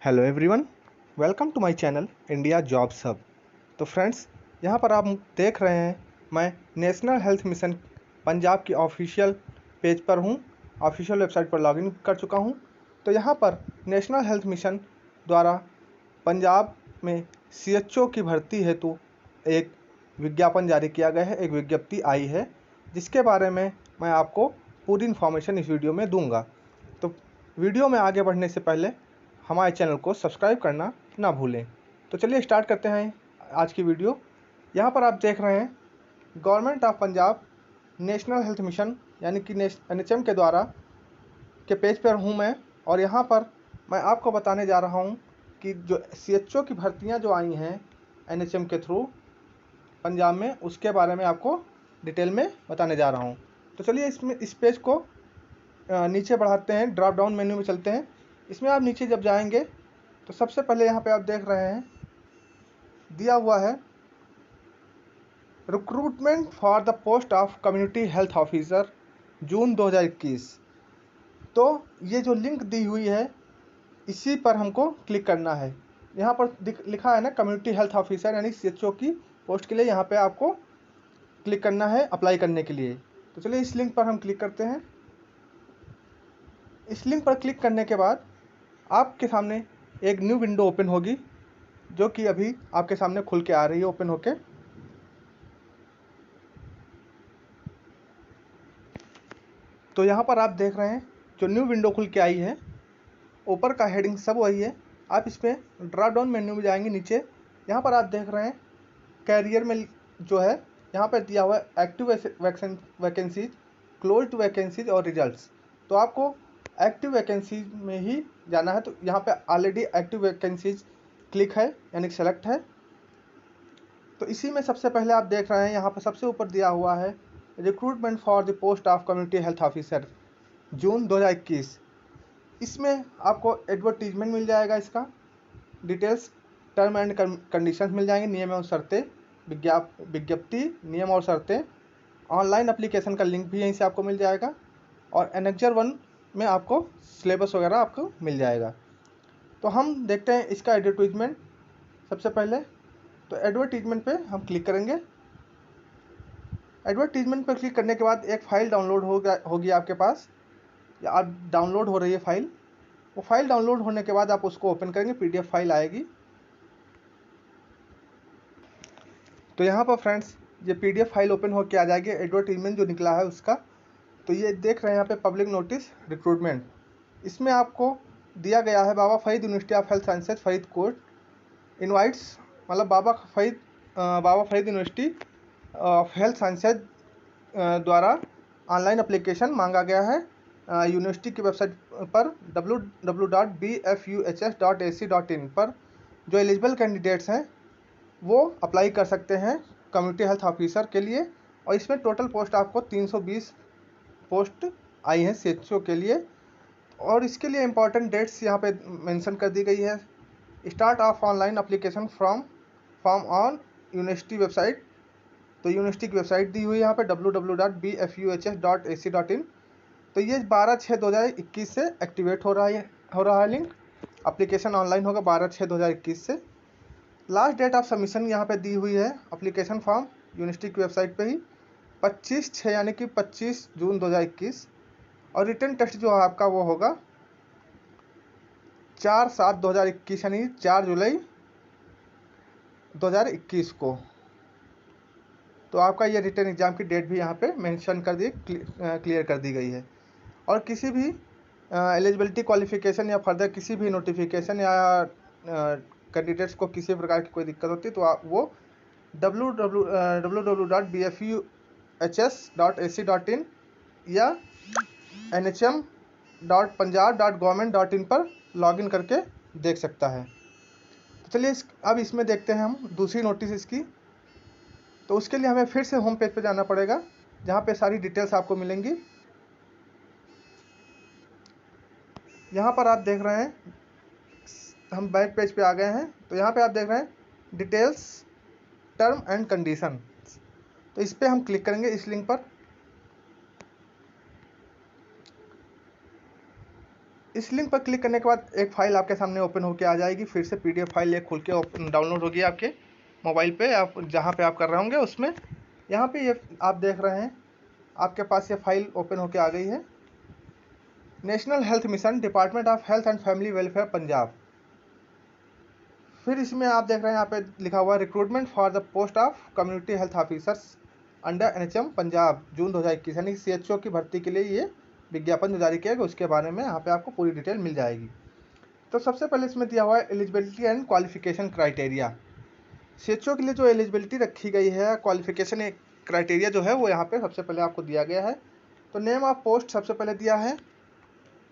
Hello everyone, welcome to my channel India jobs hub. तो friends, यहाँ पर आप देख रहे हैं मैं नेशनल हेल्थ मिशन पंजाब की ऑफिशियल पेज पर हूँ। ऑफिशियल वेबसाइट पर लॉगिन कर चुका हूँ। तो यहाँ पर नेशनल हेल्थ मिशन द्वारा पंजाब में सीएचओ की भर्ती हेतु एक विज्ञापन जारी किया गया है, एक विज्ञप्ति आई है, जिसके बारे में मैं आपको पूरी इन्फॉर्मेशन इस वीडियो में दूंगा। तो वीडियो में आगे बढ़ने से पहले हमारे चैनल को सब्सक्राइब करना ना भूलें। तो चलिए स्टार्ट करते हैं आज की वीडियो। यहाँ पर आप देख रहे हैं government of Punjab national health mission यानी कि NHM के द्वारा के पेज पर हूँ मैं, और यहाँ पर मैं आपको बताने जा रहा हूँ कि जो CHO की भर्तियाँ जो आई हैं NHM के थ्रू पंजाब में, उसके बारे में आपको डिटेल में बताने जा रहा हूँ। तो चलिए इस पेज को नीचे बढ़ाते हैं, ड्रॉप डाउन मेन्यू में चलते हैं। इसमें आप नीचे जब जाएंगे तो सबसे पहले यहाँ पे आप देख रहे हैं दिया हुआ है recruitment for the post of community health officer June 2021। तो ये जो लिंक दी हुई है इसी पर हमको क्लिक करना है। यहाँ पर लिखा है ना कम्युनिटी हेल्थ ऑफिसर यानी CHO की पोस्ट के लिए यहाँ पे आपको क्लिक करना है अप्लाई करने के लिए। तो चलिए इस लिंक पर हम क्लिक करते हैं। इस लिंक पर क्लिक करने के बाद आपके सामने एक न्यू विंडो ओपन होगी, जो कि अभी आपके सामने खुल के आ रही है ओपन होके। तो यहाँ पर आप देख रहे हैं जो न्यू विंडो खुल के आई है, ऊपर का हेडिंग सब वही है। आप इसमें ड्रॉप डाउन मेन्यू में जाएंगे नीचे, यहाँ पर आप देख रहे हैं कैरियर में जो है यहाँ पर दिया हुआ है एक्टिव वैकेंसीज, क्लोज्ड वैकेंसीज और रिजल्ट्स। तो आपको एक्टिव वैकेंसीज में ही जाना है। तो यहाँ पे ऑलरेडी एक्टिव वैकेंसीज क्लिक है यानी सेलेक्ट है। तो इसी में सबसे पहले आप देख रहे हैं यहाँ पर सबसे ऊपर दिया हुआ है recruitment for the post of community health officer June 2021। इसमें आपको एडवर्टीजमेंट मिल जाएगा, इसका डिटेल्स, टर्म एंड कंडीशंस मिल जाएंगे, नियम और शर्तें, विज्ञप्ति, नियम और शर्तें। ऑनलाइन एप्लीकेशन का लिंक भी यहीं से आपको मिल जाएगा, और एनेक्जर 1 में आपको सिलेबस वगैरह आपको मिल जाएगा। तो हम देखते हैं इसका एडवर्टीजमेंट सबसे पहले। तो एडवर्टीजमेंट पे हम क्लिक करेंगे। एडवर्टीजमेंट पर क्लिक करने के बाद एक फ़ाइल डाउनलोड होगी आपके पास, या आप डाउनलोड हो रही है फ़ाइल। वो फाइल डाउनलोड होने के बाद आप उसको ओपन करेंगे, PDF फाइल आएगी। तो यहाँ पर फ्रेंड्स ये PDF फाइल ओपन होकर आ जाएगी, एडवर्टीजमेंट जो निकला है उसका। तो ये देख रहे हैं यहाँ पे पब्लिक नोटिस रिक्रूटमेंट। इसमें आपको दिया गया है Baba Farid university of health sciences Faridkot invites, मतलब Baba Farid university of health sciences द्वारा ऑनलाइन एप्लीकेशन मांगा गया है यूनिवर्सिटी की वेबसाइट पर www.bfuhs.ac.in पर। जो एलिजिबल कैंडिडेट्स हैं वो अप्लाई कर सकते हैं कम्युनिटी हेल्थ ऑफिसर के लिए। और इसमें टोटल पोस्ट आपको 320 पोस्ट आई हैं CHO के लिए। और इसके लिए इम्पॉर्टेंट डेट्स यहाँ पे मेंशन कर दी गई है। Start of online application form on university website. तो यूनिवर्सिटी की वेबसाइट दी हुई है यहाँ पे www.bfuhs.ac.in। तो ये 12/6/2021 से एक्टिवेट हो रहा है लिंक। एप्लीकेशन ऑनलाइन होगा 12/6/2021 से। लास्ट डेट ऑफ सबमिशन यहाँ पे दी हुई है एप्लीकेशन फॉर्म यूनिवर्सिटी की वेबसाइट पे ही 25/6 यानी कि 25 जून 2021। और रिटन टेस्ट जो है आपका वो होगा 4/7/2021 यानी 4 जुलाई 2021 को। तो आपका ये रिटन एग्ज़ाम की डेट भी यहाँ पे मेंशन कर दी, क्लियर कर दी गई है। और किसी भी एलिजिबिलिटी क्वालिफिकेशन या फर्दर किसी भी नोटिफिकेशन या कैंडिडेट्स को किसी प्रकार की कोई दिक्कत होती है तो आप वो www.bfuhs.ac.in या nhm.punjab.government.in पर लॉगिन करके देख सकता है। तो चलिए अब इसमें देखते हैं हम दूसरी नोटिस इसकी। तो उसके लिए हमें फिर से होम पेज पे जाना पड़ेगा, जहाँ पे सारी डिटेल्स आपको मिलेंगी। यहाँ पर आप देख रहे हैं हम बैक पेज पे आ गए हैं। तो यहाँ पे आप देख रहे हैं डिटेल्स, टर्म एंड कंडीशन। तो इस पर हम क्लिक करेंगे, इस लिंक पर। इस लिंक पर क्लिक करने के बाद एक फ़ाइल आपके सामने ओपन होकर आ जाएगी। फिर से PDF फाइल एक खुल के ओपन डाउनलोड होगी आपके मोबाइल पे, आप जहाँ पे आप कर रहे होंगे उसमें। यहाँ पे ये आप देख रहे हैं आपके पास ये फाइल ओपन होकर आ गई है। National health mission, department of health and family welfare, Punjab. फिर इसमें आप देख रहे हैं यहाँ पे लिखा हुआ है recruitment for the post of community health officers under NHM Punjab, June 2021, यानी CHO की भर्ती के लिए ये विज्ञापन जो जारी किया गया उसके बारे में यहाँ पे आपको पूरी डिटेल मिल जाएगी। तो सबसे पहले इसमें दिया हुआ है eligibility and qualification criteria. CHO के लिए जो एलिजिबिलिटी रखी गई है, क्वालिफिकेशन क्राइटेरिया जो है वो यहाँ पे सबसे पहले आपको दिया गया है। तो नेम ऑफ पोस्ट सबसे पहले दिया है,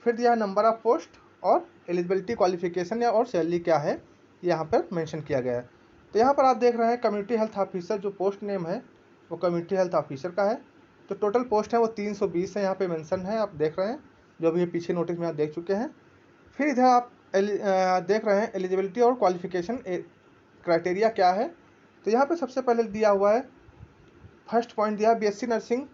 फिर दिया है नंबर ऑफ पोस्ट और एलिजिबिलिटी, क्वालिफिकेशन या और सैलरी क्या है यहाँ पर मेंशन किया गया है। तो यहाँ पर आप देख रहे हैं कम्युनिटी हेल्थ ऑफिसर, जो पोस्ट नेम है वो कम्युनिटी हेल्थ ऑफिसर का है। तो टोटल पोस्ट है वो 320 है, यहाँ पे मेंशन है, आप देख रहे हैं, जो भी पीछे नोटिस में आप देख चुके हैं। फिर इधर आप देख रहे हैं एलिजिबिलिटी और क्वालिफिकेशन क्राइटेरिया क्या है। तो यहाँ पे सबसे पहले दिया हुआ है, फर्स्ट पॉइंट दिया BSc नर्सिंग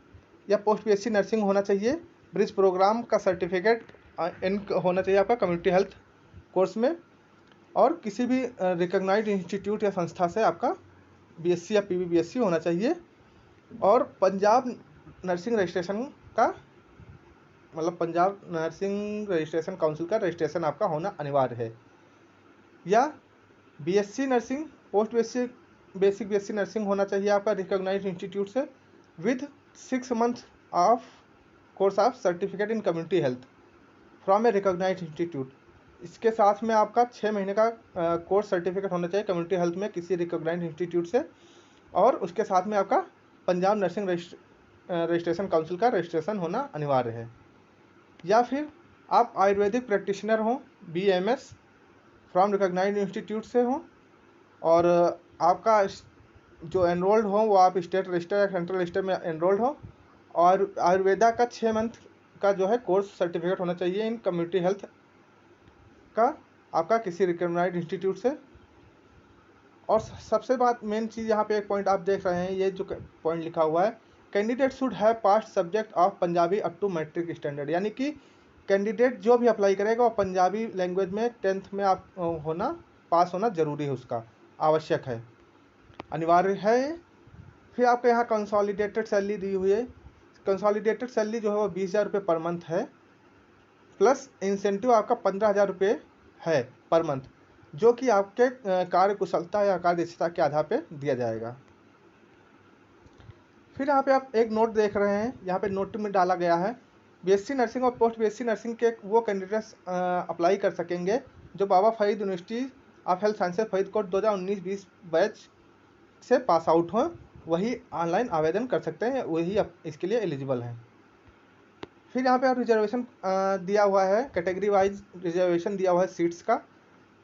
या पोस्ट BSc नर्सिंग होना चाहिए, ब्रिज प्रोग्राम का सर्टिफिकेट होना चाहिए आपका कम्युनिटी हेल्थ कोर्स में, और किसी भी रिकॉग्नाइज्ड इंस्टीट्यूट या संस्था से आपका BSc या PBBSc होना चाहिए, और पंजाब नर्सिंग रजिस्ट्रेशन का, मतलब पंजाब नर्सिंग रजिस्ट्रेशन काउंसिल का रजिस्ट्रेशन आपका होना अनिवार्य है, या BSc nursing, post basic BSc nursing होना चाहिए आपका रिकॉग्नाइज्ड इंस्टीट्यूट से with 6 month of course of certificate in community health from a recognised institute. इसके साथ में आपका 6 महीने का कोर्स सर्टिफिकेट होना चाहिए कम्युनिटी हेल्थ में किसी रिकॉग्नाइज्ड इंस्टीट्यूट से, और उसके साथ में आपका पंजाब नर्सिंग रजिस्ट्रेशन काउंसिल का रजिस्ट्रेशन होना अनिवार्य है। या फिर आप आयुर्वेदिक प्रैक्टिशनर हों, BAMS फ्रॉम रिकॉग्नाइज्ड इंस्टीट्यूट से हों, और आपका जो एनरोल्ड हो वो आप स्टेट रजिस्टर या सेंट्रल रजिस्टर में एनरोल्ड हो, और आयुर्वेदा का 6 मंथ का जो है कोर्स सर्टिफिकेट होना चाहिए इन कम्युनिटी हेल्थ का आपका किसी रिकॉग्नाइज्ड इंस्टीट्यूट से। और सबसे बात मेन चीज़ यहाँ पे एक पॉइंट आप देख रहे हैं, ये जो पॉइंट लिखा हुआ है, candidate should have pass subject of Punjabi up to matric standard, यानी कि कैंडिडेट जो भी अप्लाई करेगा वो पंजाबी लैंग्वेज में 10th में आप पास होना जरूरी है, उसका आवश्यक है, अनिवार्य है। फिर आपके यहाँ कंसोलिडेटेड सैलरी दी हुई है। कंसोलिडेटेड सैलरी जो है वो 20,000 रुपये पर मंथ है, प्लस इंसेंटिव आपका 15,000 रुपये है पर मंथ, जो कि आपके कार्य कुशलता या कार्यदक्षता के आधार पर दिया जाएगा। फिर यहाँ पे आप एक नोट देख रहे हैं, यहाँ पे नोट में डाला गया है BSc नर्सिंग और पोस्ट BSc नर्सिंग के वो कैंडिडेट्स अप्लाई कर सकेंगे जो Baba Farid university of health sciences Faridkot 2019-20 batch से पास आउट हों, वही ऑनलाइन आवेदन कर सकते हैं, वही इसके लिए एलिजिबल हैं। फिर यहाँ पे आप रिजर्वेशन दिया हुआ है, कैटेगरी वाइज रिजर्वेशन दिया हुआ है सीट्स का।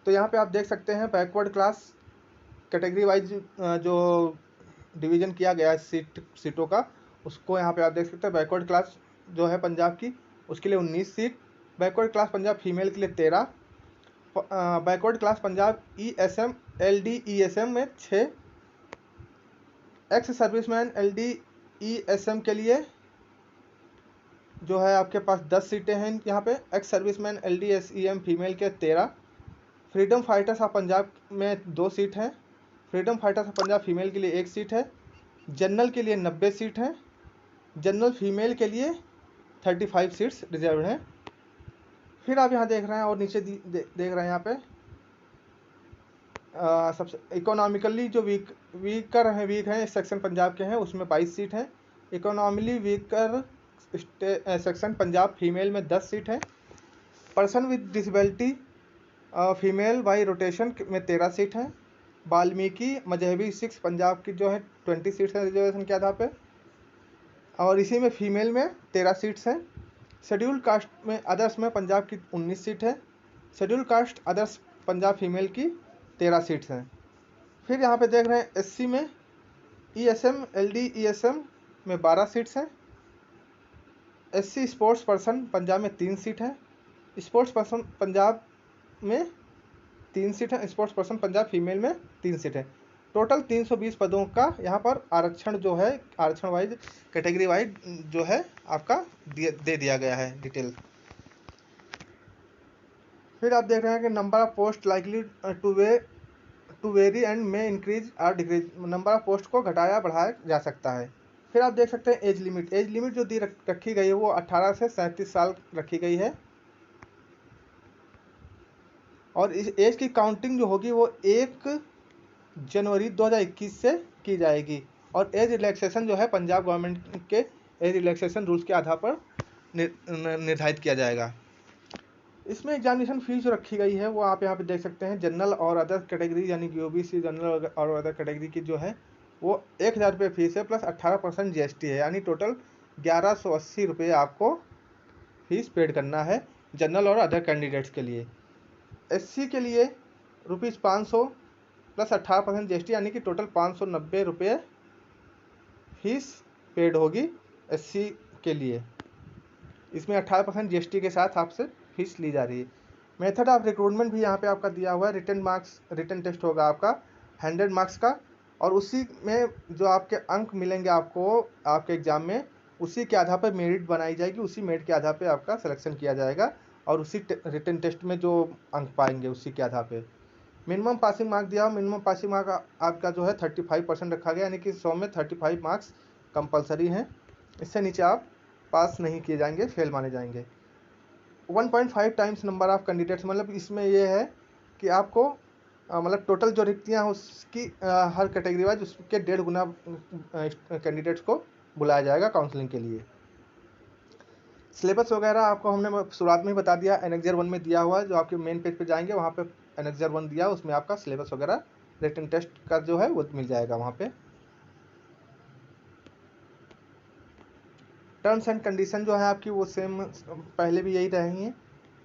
तो यहाँ पे आप देख सकते हैं बैकवर्ड क्लास कैटेगरी वाइज जो डिवीज़न किया गया है सीटों का, उसको यहाँ पे आप देख सकते हैं। बैकवर्ड क्लास जो है पंजाब की, उसके लिए 19 seat, backward class Punjab female के लिए 13, backward class Punjab ESM LD ESM में 6, एक्स सर्विसमैन LD ESM के लिए जो है आपके पास 10 सीटें हैं यहाँ पे, ex serviceman LD SEM female के 13, फ्रीडम फाइटर्स ऑफ पंजाब में 2 सीट हैं, freedom fighters of Punjab female के लिए 1 सीट है, जनरल के लिए 90 सीट हैं, जनरल फीमेल के लिए 35 सीट्स रिजर्व हैं। फिर आप यहाँ देख रहे हैं और नीचे देख रहे हैं यहाँ पे सबसे इकोनॉमिकली जो वीकर हैं सेक्शन पंजाब के हैं, उसमें 22 सीट हैं। Economically weaker section Punjab female में 10 सीट हैं। Person with disability female by rotation में 13 सीट हैं। वाल्मीकि मजहबी 6 पंजाब की जो है 20 सीट्स हैं रिजर्वेशन के आधार पे, और इसी में फीमेल में 13 सीट्स हैं। शेड्यूल कास्ट में अदर्स में पंजाब की 19 सीट है। Schedule caste others Punjab female की 13 सीट्स हैं। फिर यहाँ पे देख रहे हैं SC में ESM LD ESM में 12 सीट्स हैं। SC स्पोर्ट्स पर्सन पंजाब में 3 सीट हैं। स्पोर्ट्स पर्सन पंजाब में 3 सीट हैं। स्पोर्ट्स पर्सन पंजाब फीमेल में 3 सीट है। टोटल 320 पदों का यहाँ पर आरक्षण जो है, आरक्षण वाइज कैटेगरी वाइज जो है आपका दे दिया गया है डिटेल। फिर आप देख रहे हैं कि number of post likely to vary and में इंक्रीज और डिक्रीज, नंबर ऑफ पोस्ट को घटाया बढ़ाया जा सकता है। फिर आप देख सकते हैं एज लिमिट, एज लिमिट जो रखी गई है वो 18 से 37 साल रखी गई है, और इस एज की काउंटिंग जो होगी वो 1 जनवरी 2021 से की जाएगी। और एज रिलैक्सेशन जो है पंजाब गवर्नमेंट के एज रिलैक्सेशन रूल्स के आधार पर निर्धारित किया जाएगा। इसमें एग्जामिनेशन फीस जो रखी गई है वो आप यहाँ पे देख सकते हैं। जनरल और अदर कैटेगरी यानी कि ओबीसी जनरल और अदर कैटेगरी की जो है वो 1000 रुपये फीस है, प्लस 18% GST है, यानी टोटल 1180 रुपये आपको फीस पेड करना है जनरल और अदर कैंडिडेट्स के लिए। SC के लिए ₹500 प्लस 18% GST, यानी कि टोटल 590 रुपये फीस पेड होगी SC के लिए। इसमें 18% GST के साथ आपसे फीस ली जा रही है। मेथड ऑफ रिक्रूटमेंट भी यहाँ पे आपका दिया हुआ है। रिटन टेस्ट होगा आपका 100 मार्क्स का, और उसी में जो आपके अंक मिलेंगे आपको आपके एग्ज़ाम में, उसी के आधार पर मेरिट बनाई जाएगी, उसी मेरिट के आधार पर आपका सिलेक्शन किया जाएगा, और उसी रिटन टेस्ट में जो अंक पाएंगे उसी के आधार पर। मिनिमम पासिंग मार्क दिया हो, मिनिमम पासिंग मार्क आपका जो है 35% रखा गया, यानी कि 100 में 35 मार्क्स कंपलसरी हैं। इससे नीचे आप पास नहीं किए जाएंगे, फेल माने जाएंगे। 1.5 टाइम्स नंबर ऑफ कैंडिडेट्स, मतलब इसमें ये है कि आपको मतलब टोटल जो रिक्तियाँ हैं उसकी हर कैटेगरी वाइज उसके 1.5 गुना कैंडिडेट्स को बुलाया जाएगा काउंसलिंग के लिए। सिलेबस वगैरह आपको हमने शुरुआत में ही बता दिया, एनेक्जर 1 में दिया हुआ है। जो आपके मेन पेज पे जाएंगे वहाँ पे एनेक्जर 1 दिया, उसमें आपका सिलेबस वगैरह रिटन टेस्ट का जो है वो मिल जाएगा वहाँ पे। टर्म्स एंड कंडीशन जो है आपकी वो सेम पहले भी यही रही हैं।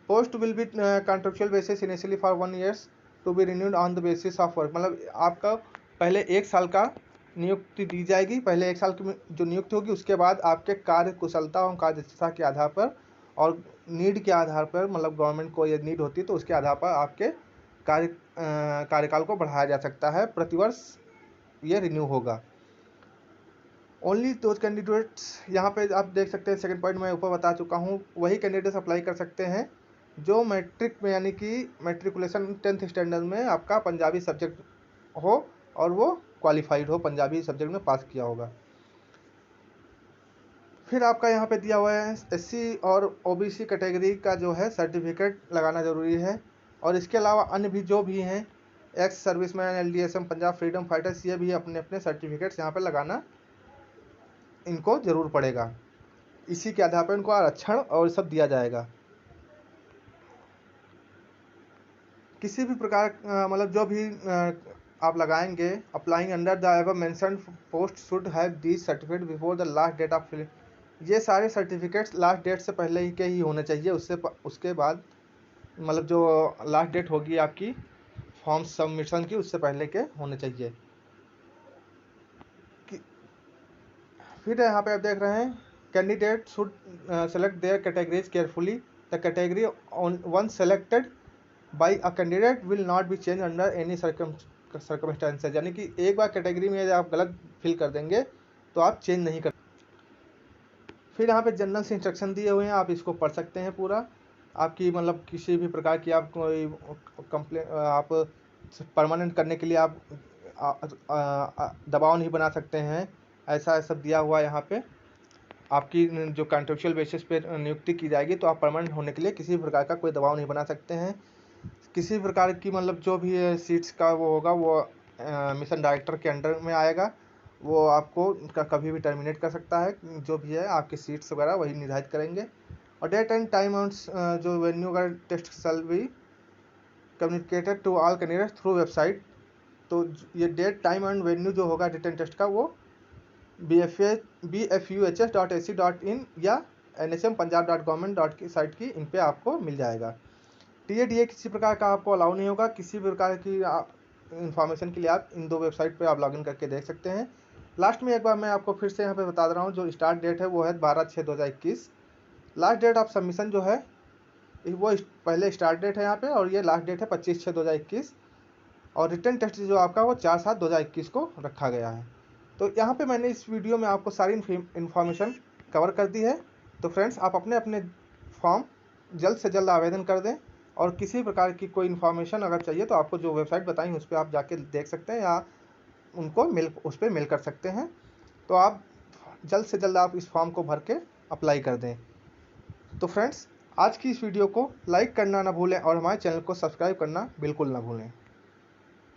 Post will be contractual basis initially for 1 years to be renewed on the basis of work, मतलब आपका पहले 1 साल का नियुक्ति दी जाएगी। पहले 1 साल की जो नियुक्ति होगी उसके बाद आपके कार्य कुशलता और कार्यदक्षता के आधार पर और नीड के आधार पर, मतलब गवर्नमेंट को ये नीड होती है तो उसके आधार पर आपके कार्यकाल को बढ़ाया जा सकता है। प्रतिवर्ष ये रिन्यू होगा। ओनली दोज कैंडिडेट्स, यहाँ पे आप देख सकते हैं सेकंड पॉइंट मैं ऊपर बता चुका हूँ, वही कैंडिडेट्स अप्लाई कर सकते हैं जो मैट्रिक में यानी कि मैट्रिकुलेशन 10th स्टैंडर्ड में आपका पंजाबी सब्जेक्ट हो और वो क्वालिफाइड हो, पंजाबी सब्जेक्ट में पास किया होगा। फिर आपका यहाँ पे दिया हुआ है SC और OBC कैटेगरी का जो है सर्टिफिकेट लगाना ज़रूरी है, और इसके अलावा अन्य भी जो भी हैं ex serviceman, LDSM, Punjab freedom fighters, ये भी अपने अपने सर्टिफिकेट्स यहाँ पर लगाना इनको ज़रूर पड़ेगा। इसी के आधार पर इनको आरक्षण और सब दिया जाएगा। किसी भी प्रकार मतलब जो भी आप लगाएंगे, applying under the above mentioned post should have these certificate before the last date of fill, ये सारे सर्टिफिकेट्स लास्ट डेट से पहले ही के ही होने चाहिए। उसके बाद मतलब जो लास्ट डेट होगी आपकी फॉर्म सबमिशन की, उससे पहले के होने चाहिए। फिर यहाँ पे आप देख रहे हैं candidate should select their categories carefully, the category one selected by a candidate will not be change under any circumstances, यानी कि एक बार कैटेगरी में आप गलत फिल कर देंगे तो आप चेंज नहीं कर। फिर यहाँ पे जनरल से इंस्ट्रक्शन दिए हुए हैं, आप इसको पढ़ सकते हैं पूरा। आपकी मतलब किसी भी प्रकार की आप कोई कंप्लेन आप परमानेंट करने के लिए आप दबाव नहीं बना सकते हैं, ऐसा सब दिया हुआ है यहाँ पे। आपकी जो कॉन्ट्रेक्चुअल बेसिस पे नियुक्ति की जाएगी तो आप परमानेंट होने के लिए किसी भी प्रकार का कोई दबाव नहीं बना सकते हैं। किसी प्रकार की मतलब जो भी सीट्स का वो होगा वो मिशन डायरेक्टर के अंडर में आएगा, वो आपको कभी भी टर्मिनेट कर सकता है। जो भी है आपकी सीट्स वगैरह वही निर्धारित करेंगे। और डेट एंड टाइम जो वेन्यू का test shall be communicated to all candidates through website, तो ये डेट टाइम एंड वेन्यू जो होगा रिटन टेस्ट का वो bfuhs.ac.in या nsmpunjab.government की साइट की इन पे आपको मिल जाएगा। TADA किसी प्रकार का आपको अलाउ नहीं होगा, किसी प्रकार की इंफॉर्मेशन के लिए आप इन 2 वेबसाइट पे आप लॉगिन करके देख सकते हैं। लास्ट में एक बार मैं आपको फिर से यहाँ पे बता दे रहा हूँ, जो स्टार्ट डेट है वो है 12/6/2021। लास्ट डेट ऑफ सबमिशन जो है वो पहले स्टार्ट डेट है यहाँ पे, और ये लास्ट डेट है 25/6/2021, और रिटन टेस्ट जो आपका वो 4/7/2021 को रखा गया है। तो यहाँ पे मैंने इस वीडियो में आपको सारी इन्फॉर्मेशन कवर कर दी है। तो फ्रेंड्स आप अपने अपने फॉर्म जल्द से जल्द आवेदन कर दें, और किसी प्रकार की कोई इन्फॉर्मेशन अगर चाहिए तो आपको जो वेबसाइट बताई उस पर आप जाके देख सकते हैं या उनको उस पर मेल कर सकते हैं। तो आप जल्द से जल्द आप इस फॉर्म को भर के अप्लाई कर दें। तो फ्रेंड्स, आज की इस वीडियो को लाइक करना ना भूलें और हमारे चैनल को सब्सक्राइब करना बिल्कुल ना भूलें।